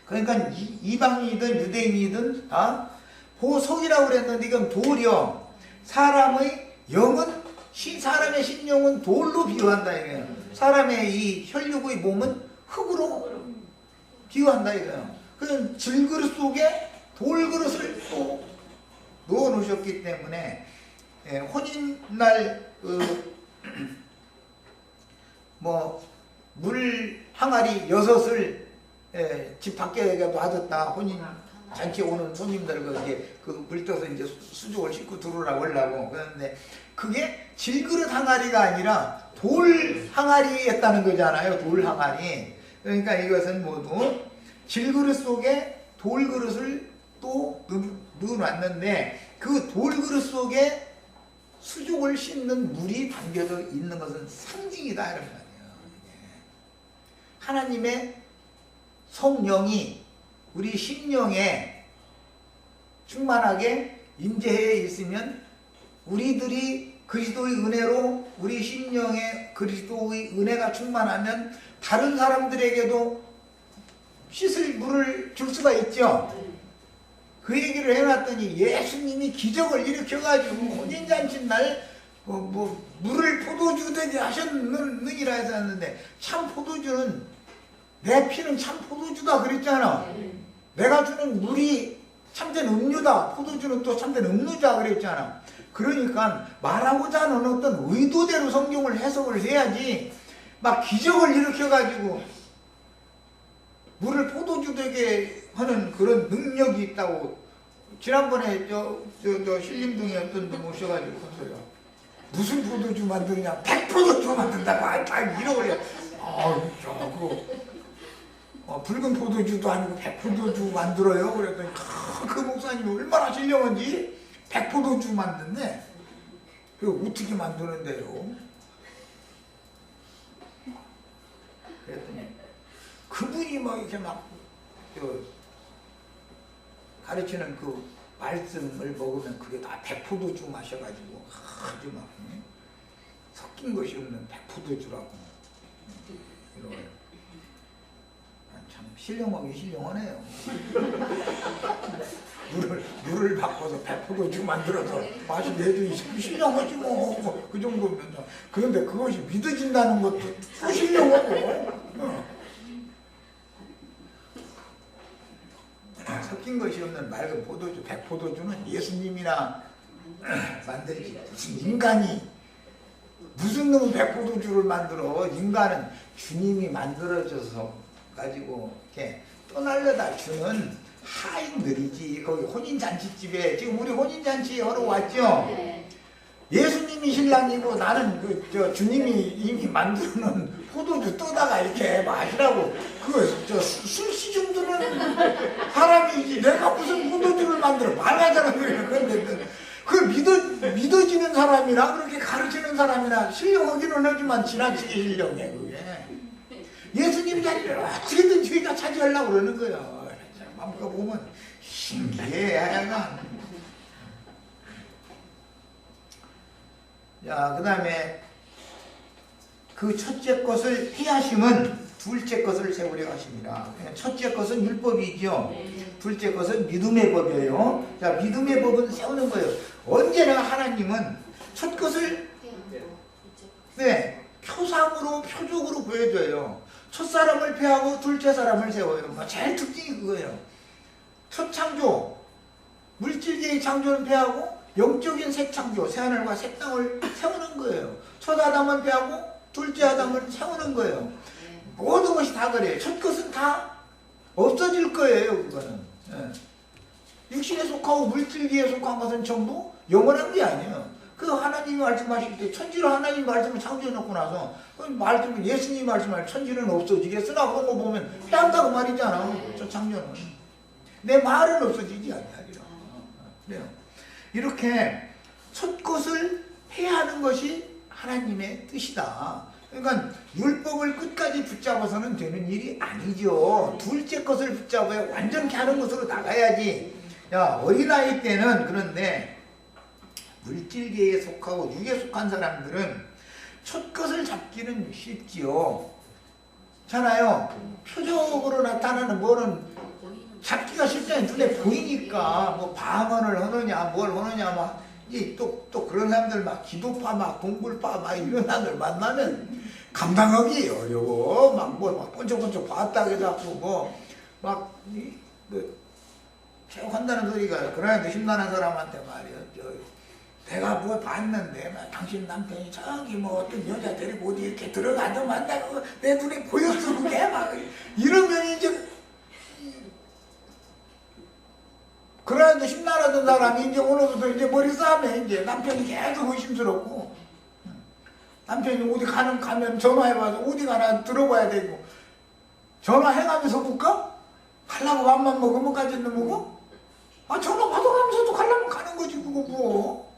Speaker 1: 그러니까 이방인이든 유대인이든 다 보석이라고 그랬는데 이건 돌이요. 사람의 영은, 사람의 신령은 돌로 비유한다 이거예요. 사람의 이 혈육의 몸은 흙으로 비유한다 이거예요. 그래서 질그릇 속에 돌그릇을 또 넣어 놓으셨기 때문에 혼인날 물 항아리 6을 집 밖에 놔뒀다. 혼인 잔치에 오는 손님들 그 물 떠서 이제 수족을 싣고 들어오라고 하려고. 그런데 그게 질그릇 항아리가 아니라 돌 항아리였다는 거잖아요. 돌 항아리. 그러니까 이것은 모두 질그릇 속에 돌그릇을 또 넣어놨는데 그 돌그릇 속에 수족을 씻는 물이 담겨져 있는 것은 상징이다 이런 말이에요. 하나님의 성령이 우리 심령에 충만하게 임재해 있으면 우리들이 그리스도의 은혜로 우리 심령에 그리스도의 은혜가 충만하면 다른 사람들에게도 씻을 물을 줄 수가 있죠. 그 얘기를 해놨더니 예수님이 기적을 일으켜가지고 혼인잔치 날 물을 포도주 되게 하셨느니라 해서 했는데 참 포도주는 내 피는 참 포도주다 그랬잖아. 내가 주는 물이 참된 음료다. 포도주는 또 참된 음료다 그랬잖아. 그러니까 말하고자 하는 어떤 의도대로 성경을 해석을 해야지 막 기적을 일으켜가지고 물을 포도주 되게 하는 그런 능력이 있다고 지난번에 저 신림동에 어떤 분 오셔가지고 그랬어요. 무슨 포도주 만드느냐? 100포도주 만든다고 딱 이러고요. 붉은 포도주도 아니고 100포도주 만들어요. 그랬더니 그 목사님이 얼마나 신령한지 100포도주 만드는데 그 어떻게 만드는데요? 그랬더니 그분이 막 이렇게 막 가르치는 그 말씀을 먹으면 그게 다 100포도주 마셔가지고 아주 막 섞인 것이 없는 100포도주라고 이러고요. 참 신령하게 신령하네요. 물을 바꿔서 100포도주 만들어서 맛이 내주니 참 신령하지 뭐. 그 정도면. 그런데 그것이 믿어진다는 것도 또 신령하고. 섞인 것이 없는 맑은 포도주, 100포도주는 예수님이나 만들지. 무슨 인간이 무슨 놈은 100포도주를 만들어. 인간은 주님이 만들어져서 가지고 이렇게 떠날려다 주는 하인들이지. 거기 혼인잔치집에 지금 우리 혼인잔치 하러 왔죠. 예수님이 신랑이고 나는 주님이 이미 만드는 포도주 떠다가 이렇게 마시라고 술 시중 드는 사람이지. 내가 무슨 포도주를 만들어 말하자는 거예요. 그런데 그 믿어지는 사람이나 그렇게 가르치는 사람이나 신령하기는 하지만 지나치게 신령해 그게. 예수님 자리를 어떻게든 저희가 차지하려고 그러는 거예요. 마음껏 보면 신기해 하여간. 자, 그 다음에 그 첫째 것을 피하심은 둘째 것을 세우려 하십니다. 첫째 것은 율법이죠. 둘째 것은 믿음의 법이에요. 자, 믿음의 법은 세우는 거예요. 언제나 하나님은 첫 것을 표상으로 표적으로 보여줘요. 첫 사람을 폐하고 둘째 사람을 세워요. 제일 특징이 그거예요. 첫 창조, 물질계의 창조는 폐하고 영적인 새 창조, 새하늘과 새 땅을 세우는 거예요. 첫 아담은 폐하고 둘째 아담을 세우는 거예요. 모든 것이 다 그래요. 첫 것은 다 없어질 거예요. 그거는. 육신에 속하고 물질계에 속한 것은 전부 영원한 게 아니에요. 그 하나님이 말씀하실 때 천지로 하나님 말씀을 창조해놓고 나서 말씀을 예수님이 말씀할 천지는 없어지겠으나 그런 거 보면 폐한다고 말이잖아. 저 창조는. 내 말은 없어지지 않냐. 그래요. 이렇게 첫 것을 폐하는 것이 하나님의 뜻이다. 그러니까 율법을 끝까지 붙잡아서는 되는 일이 아니죠. 둘째 것을 붙잡아야 완전히 하는 것으로 나가야지. 야, 어린아이 때는 그런데 물질계에 속하고 육에 속한 사람들은 첫 것을 잡기는 쉽지요. 잖아요. 표적으로 나타나는 뭐는 잡기가 쉽잖아요. 눈에 보이니까 뭐 방언을 하느냐 뭘 하느냐 막 또 그런 사람들 막 기도파 막 동굴파 막 이런 사람들 만나면 감당하기 어려워. 막 번쩍번쩍 봤다 해갖고 뭐 한다는 소리가 그러나 심란한 사람한테 말이야. 내가 뭐 봤는데 당신 남편이 저기 뭐 어떤 여자 데리고 어디 이렇게 들어가더만 내 눈에 보였어 그게 막 이러면 이제 그러는데 심란하던 사람이 이제 오늘부터 이제 머리 싸움에 이제 남편이 계속 의심스럽고 남편이 어디 가면 전화해봐서 어디 가나 들어봐야 되고 전화해가면서 볼까? 가려고 맘만 먹으면 가졌나 먹어? 아, 전화 받아가면서도 가려면 가는 거지, 그거 뭐.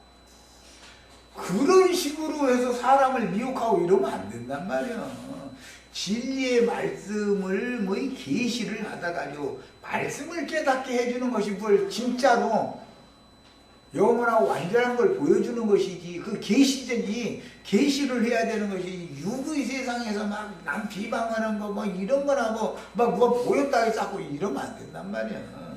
Speaker 1: 그런 식으로 해서 사람을 미혹하고 이러면 안 된단 말이야. 진리의 말씀을 뭐 계시를 받아가지고 말씀을 깨닫게 해주는 것이 뭘 진짜로 영원하고 완전한 걸 보여주는 것이지. 그 계시전이 계시를 해야 되는 것이 육의 세상에서 막 남 비방하는 거 뭐 이런 거나 막 뭐가 보였다 해서 자꾸 이러면 안 된단 말이야.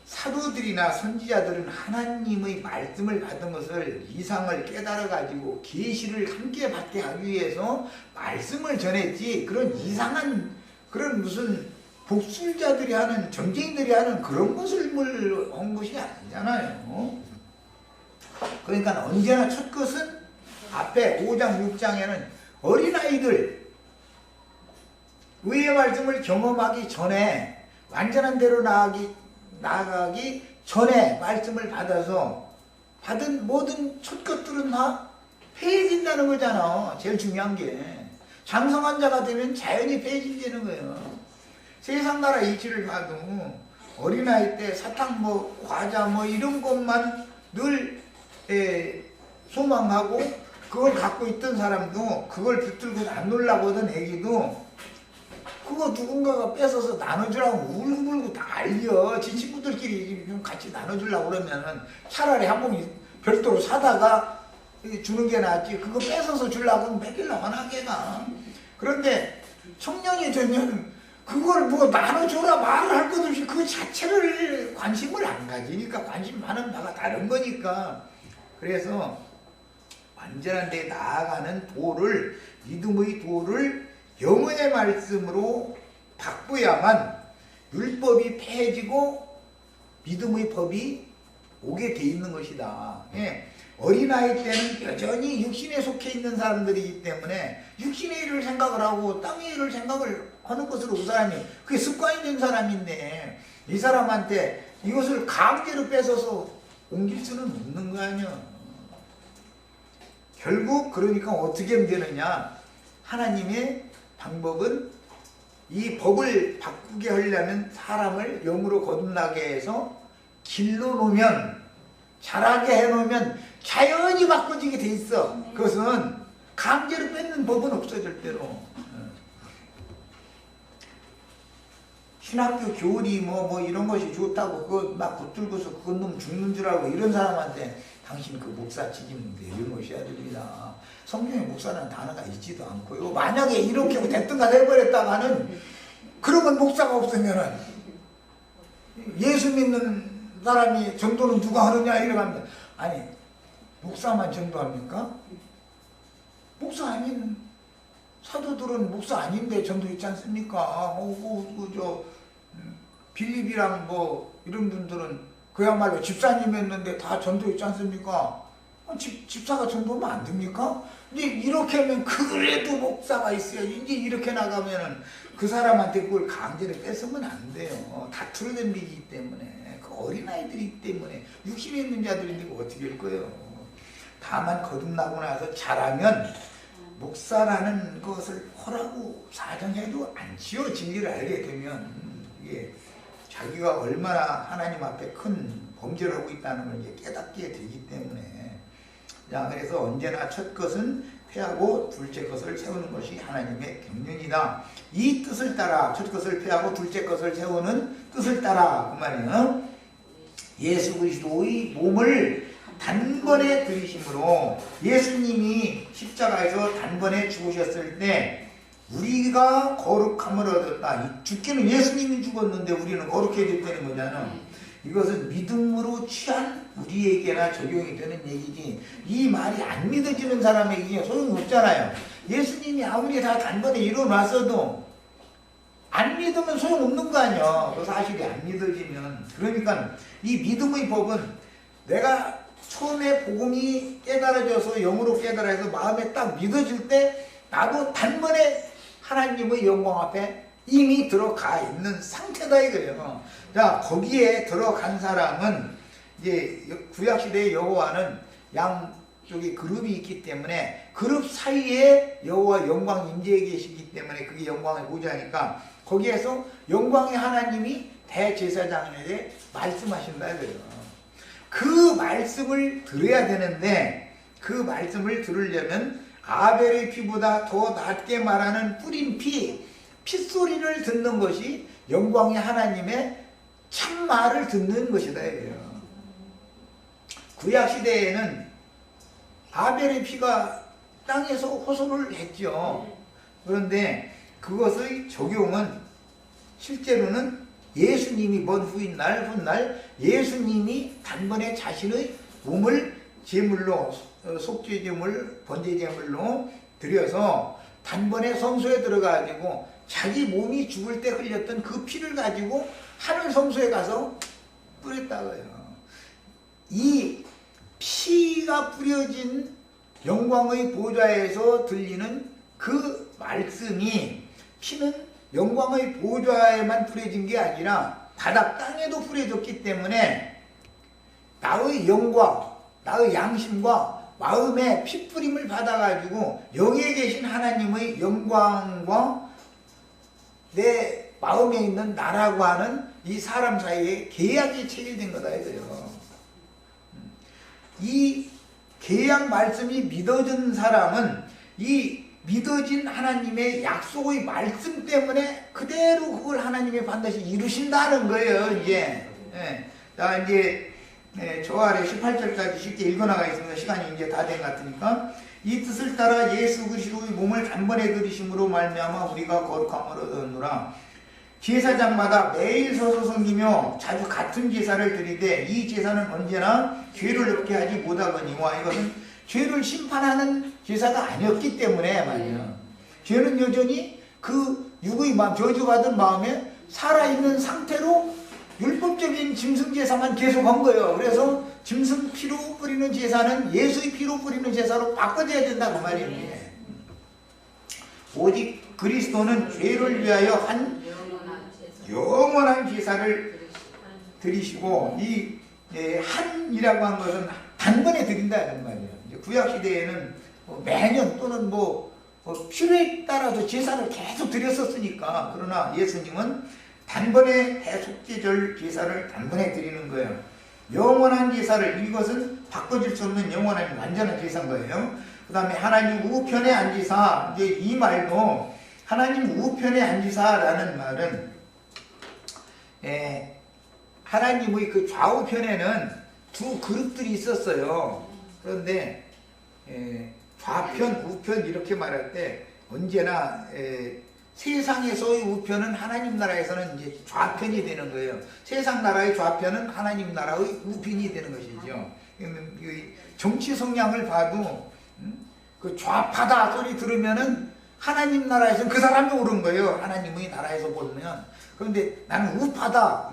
Speaker 1: 사도들이나 선지자들은 하나님의 말씀을 받은 것을 이상을 깨달아 가지고 계시를 함께 받게 하기 위해서 말씀을 전했지, 그런 이상한 그런 무슨 복술자들이 하는, 점쟁이들이 하는 그런 것을 한 것이 아니잖아요. 그러니까 언제나 첫 것은 앞에 5장 6장에는 어린아이들 의의 말씀을 경험하기 전에, 완전한 대로 나아가기 전에 말씀을 받아서 받은 모든 첫 것들은 다 폐해진다는 거잖아. 제일 중요한 게 장성한 자가 되면 자연히 폐해진다는 거예요. 세상 나라 이치를 봐도 어린아이 때 사탕 뭐 과자 뭐 이런 것만 늘 소망하고 그걸 갖고 있던 사람도, 그걸 붙들고 안 놀라고 하던 애기도 그거 누군가가 뺏어서 나눠주라고 울고불고 다 알려. 지 친구들끼리 좀 같이 나눠주려고 그러면은 차라리 한 봉이 별도로 사다가 주는 게 낫지, 그거 뺏어서 주려고 하면 뺏기려고 하나게가. 그런데 청년이 되면 그걸 뭐 나눠줘라 말을 할 것 없이 그 자체를 관심을 안 가지니까, 관심 많은 바가 다른 거니까. 그래서 완전한 데 나아가는 도를, 믿음의 도를 영혼의 말씀으로 바꾸야만 율법이 폐해지고 믿음의 법이 오게 돼 있는 것이다. 어린아이 때는 여전히 육신에 속해 있는 사람들이기 때문에 육신의 일을 생각을 하고 땅의 일을 생각을 하는 것으로 그 사람이, 그게 습관이 된 사람인데 이 사람한테 이것을 강제로 뺏어서 옮길 수는 없는 거 아니야. 결국 그러니까 어떻게 하면 되느냐, 하나님의 방법은 이 법을 바꾸게 하려면 사람을 영으로 거듭나게 해서 길로 놓으면, 잘하게 해놓으면 자연히 바꿔지게 돼 있어. 그것은 강제로 뺏는 법은 없어 절대로. 신학교 교리 뭐 이런 것이 좋다고 그거 막 붙들고서 그건 놈 죽는 줄 알고 이런 사람한테 당신 그 목사 책임 내려놓으셔야 됩니다. 성경에 목사라는 단어가 있지도 않고요. 만약에 이렇게 됐든가 해버렸다가는, 그러면 목사가 없으면은 예수 믿는 사람이 전도는 누가 하느냐 이러고 합니다. 아니, 목사만 전도합니까? 목사 아닌 사도들은 목사 아닌데 전도 있지 않습니까? 빌립이랑 뭐 이런 분들은 그야말로 집사님이었는데 다 전도 있지 않습니까? 집사가 전도하면 안 됩니까? 이제 이렇게 하면 그래도 목사가 있어야지. 이제 이렇게 나가면은 그 사람한테 그걸 강제로 뺏으면 안 돼요. 다투는 일이기 때문에, 그 어린아이들이기 때문에, 육신에 있는 자들인데 어떻게 할 거예요. 다만 거듭나고 나서 잘하면 목사라는 것을 허라고 사정해도 않지요. 진리를 알게 되면 이게 자기가 얼마나 하나님 앞에 큰 범죄를 하고 있다는 걸 이제 깨닫게 되기 때문에. 자, 그래서 언제나 첫 것은 폐하고 둘째 것을 세우는 것이 하나님의 경륜이다. 이 뜻을 따라, 첫 것을 폐하고 둘째 것을 세우는 뜻을 따라, 그 말이에요. 예수 그리스도의 몸을 단번에 들이심으로, 예수님이 십자가에서 단번에 죽으셨을 때 우리가 거룩함을 얻었다. 죽기는 예수님이 죽었는데 우리는 거룩해졌다는 거잖아. 이것은 믿음으로 취한 우리에게나 적용이 되는 얘기지, 이 말이 안 믿어지는 사람에게 소용이 없잖아요. 예수님이 아무리 다 단번에 일어났어도 안 믿으면 소용없는 거 아니야. 그 사실이 안 믿어지면. 그러니까 이 믿음의 법은 내가 처음에 복음이 깨달아져서 영으로 깨달아서 마음에 딱 믿어질 때 나도 단번에 하나님의 영광 앞에 이미 들어가 있는 상태다 이거예요. 자, 거기에 들어간 사람은 이제 구약시대의 여호와는 양 쪽에 그룹이 있기 때문에 그룹 사이에 여호와 영광 임재해 계시기 때문에 그게 영광의 보좌니까 거기에서 영광의 하나님이 대제사장에게 말씀하신다 이거예요. 그 말씀을 들어야 되는데 그 말씀을 들으려면 아벨의 피보다 더 낮게 말하는 뿌린 핏소리를 듣는 것이 영광의 하나님의 참말을 듣는 것이다 이거예요. 구약시대에는 아벨의 피가 땅에서 호소를 했죠. 그런데 그것의 적용은 실제로는 예수님이 먼 훗날 예수님이 단번에 자신의 몸을 제물로 속죄제물, 번제제물로 드려서 단번에 성소에 들어가지고 자기 몸이 죽을 때 흘렸던 그 피를 가지고 하늘 성소에 가서 뿌렸다고요. 이 피가 뿌려진 영광의 보좌에서 들리는 그 말씀이 피는 영광의 보좌에만 뿌려진 게 아니라 바닥 땅에도 뿌려졌기 때문에 나의 영광, 나의 양심과 마음의 핏뿌림을 받아가지고 여기에 계신 하나님의 영광과 내 마음에 있는 나라고 하는 이 사람 사이에 계약이 체결된 거다 이거예요. 이 계약 말씀이 믿어진 사람은 이 믿어진 하나님의 약속의 말씀 때문에 그대로 그걸 하나님이 반드시 이루신다는 거예요. 이제 자 이제 저 아래 18절까지 쉽게 읽어나가겠습니다. 시간이 이제 다 된 것 같으니까. 이 뜻을 따라 예수 그리스도의 몸을 단번에 들이심으로 말미암아 우리가 거룩함을 얻었노라. 제사장마다 매일 서서 섬기며 자주 같은 제사를 드리되 이 제사는 언제나 죄를 없게 하지 못하거니와 이것은 죄를 심판하는 제사가 아니었기 때문에 말이야. 죄는 여전히 그 육의 마음, 저주받은 마음에 살아있는 상태로 율법적인 짐승 제사만 계속한 거예요. 그래서 짐승 피로 뿌리는 제사는 예수의 피로 뿌리는 제사로 바꿔져야 된다고 말이에요. 오직 그리스도는 죄를 위하여 한 영원한 제사를 드리시고 이 한이라고 한 것은 단번에 드린다 이런 말이에요. 구약 시대에는 매년 또는 필요에 따라서 제사를 계속 드렸었으니까. 그러나 예수님은 단번에 대속제절 제사를 단번에 드리는 거예요. 영원한 제사를, 이것은 바꿔질 수 없는 영원한 완전한 제사인 거예요. 그 다음에 하나님 우편에 앉으사, 이제 이 말도 하나님 우편에 앉으사라는 말은 하나님의 그 좌우편에는 두 그룹들이 있었어요. 그런데 좌편, 우편 이렇게 말할 때 언제나 세상에서의 우편은 하나님 나라에서는 이제 좌편이 되는 거예요. 세상 나라의 좌편은 하나님 나라의 우편이 되는 것이죠. 정치 성향을 봐도 그 좌파다 소리 들으면은 하나님 나라에서는 그 사람이 옳은 거예요. 하나님의 나라에서 보면. 그런데 나는 우파다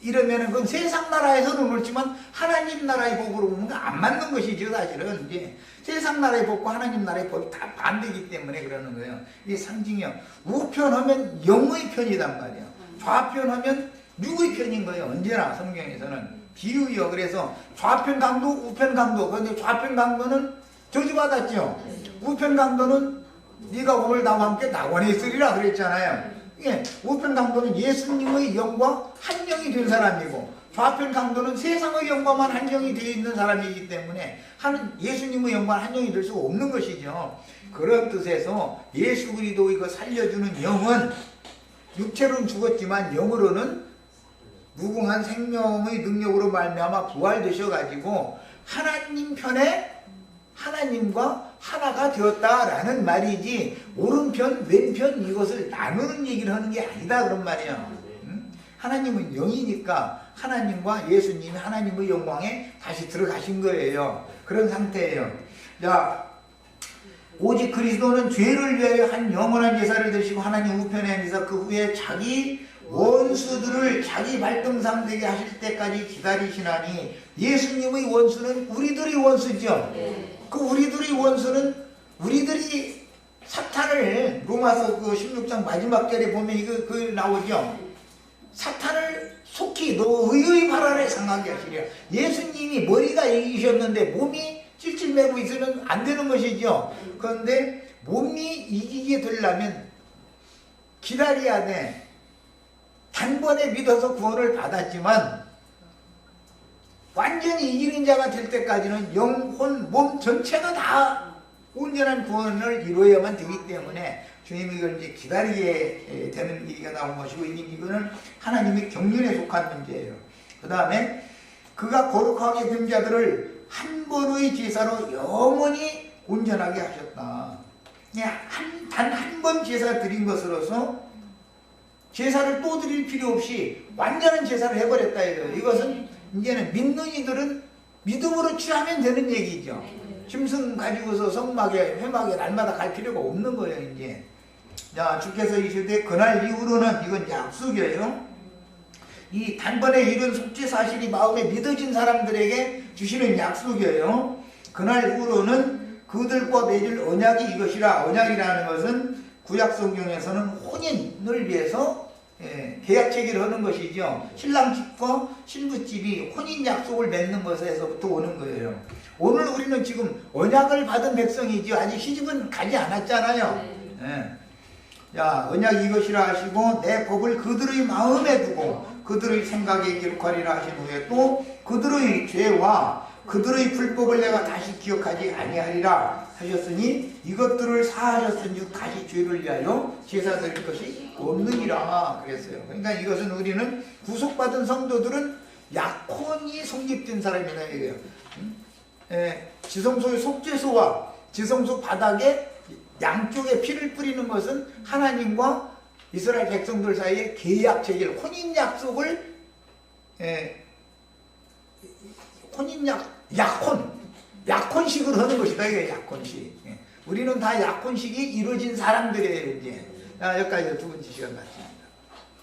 Speaker 1: 이러면은 그건 세상 나라에서는 옳지만 하나님 나라의 법으로 보면 안 맞는 것이죠. 사실은 이제 세상 나라의 법과 하나님 나라의 법이 다 반대이기 때문에 그러는 거예요. 이게 상징이요. 우편하면 영의 편이단 말이에요. 좌편하면 육의 편인 거예요. 언제나 성경에서는 비유요. 그래서 좌편 강도, 우편 강도. 그런데 좌편 강도는 저주받았죠. 우편 강도는 네가 오늘 나와 함께 낙원에 있으리라 그랬잖아요. 예, 우편 강도는 예수님의 영광 한 영이 된 사람이고 좌편 강도는 세상의 영광만 한 영이 되어 있는 사람이기 때문에 예수님의 영광 한 영이 될 수가 없는 것이죠. 그런 뜻에서 예수 그리스도의 그 살려주는 영은 육체로는 죽었지만 영으로는 무궁한 생명의 능력으로 말미암아 부활되셔가지고 하나님 편에 하나님과 하나가 되었다라는 말이지 오른편 왼편 이것을 나누는 얘기를 하는 게 아니다 그런 말이에요. 하나님은 영이니까 하나님과 예수님이 하나님의 영광에 다시 들어가신 거예요. 그런 상태예요. 자, 오직 그리스도는 죄를 위하여 한 영원한 제사를 드시고 하나님 우편에 앉으사 그 후에 자기 원수들을 자기 발등상 되게 하실 때까지 기다리시나니 예수님의 원수는 우리들의 원수죠. 그 우리들의 원수는 우리들이 사탄을 로마서 그 16장 마지막 절에 보면 이거 그 나오죠. 사탄을 속히 너희의 발 아래 상하게 하시리라. 예수님이 머리가 이기셨는데 몸이 찔찔매고 있으면 안 되는 것이죠. 그런데 몸이 이기게 되려면 기다려야 돼. 단번에 믿어서 구원을 받았지만 완전히 이기는 자가 될 때까지는 영혼, 몸 전체가 다 온전한 구원을 이루어야만 되기 때문에 주님이 이걸 이제 기다리게 되는 얘기가 나온 것이고, 이거는 하나님의 경륜에 속한 문제예요. 그 다음에 그가 거룩하게 된 자들을 한 번의 제사로 영원히 온전하게 하셨다. 그냥 단 한 번 제사 드린 것으로서 제사를 또 드릴 필요 없이 완전한 제사를 해버렸다 이거예요. 이것은 이제는 믿는 이들은 믿음으로 취하면 되는 얘기죠. 짐승 가지고서 성막에 회막에 날마다 갈 필요가 없는 거예요. 이제 자, 주께서 이르시되 그날 이후로는, 이건 약속이에요. 이 단번에 이룬 속죄 사실이 마음에 믿어진 사람들에게 주시는 약속이에요. 그날 이후로는 그들과 맺을 언약이 이것이라. 언약이라는 것은 구약 성경에서는 혼인을 위해서 계약 체결을 하는 것이죠. 신랑집과 신부집이 혼인 약속을 맺는 것에서부터 오는 거예요. 오늘 우리는 지금 언약을 받은 백성이죠. 아직 시집은 가지 않았잖아요. 자, 언약이 이것이라 하시고 내 법을 그들의 마음에 두고 그들의 생각에 기록하리라 하신 후에 또 그들의 죄와 그들의 불법을 내가 다시 기억하지 아니하리라 하셨으니 이것들을 사하셨은즉 다시 죄를 위하여 제사 드릴 것이 없느니라 그랬어요. 그러니까 이것은 우리는 구속받은 성도들은 약혼이 성립된 사람이다 이거예요. 지성소의 속죄소와 지성소 바닥에 양쪽에 피를 뿌리는 것은 하나님과 이스라엘 백성들 사이에 계약 체결, 혼인 약속을 약혼식을 하는 것이다. 이게 약혼식. 우리는 다 약혼식이 이루어진 사람들이에요. 이제. 자, 여기까지 두 번째 시간 같이.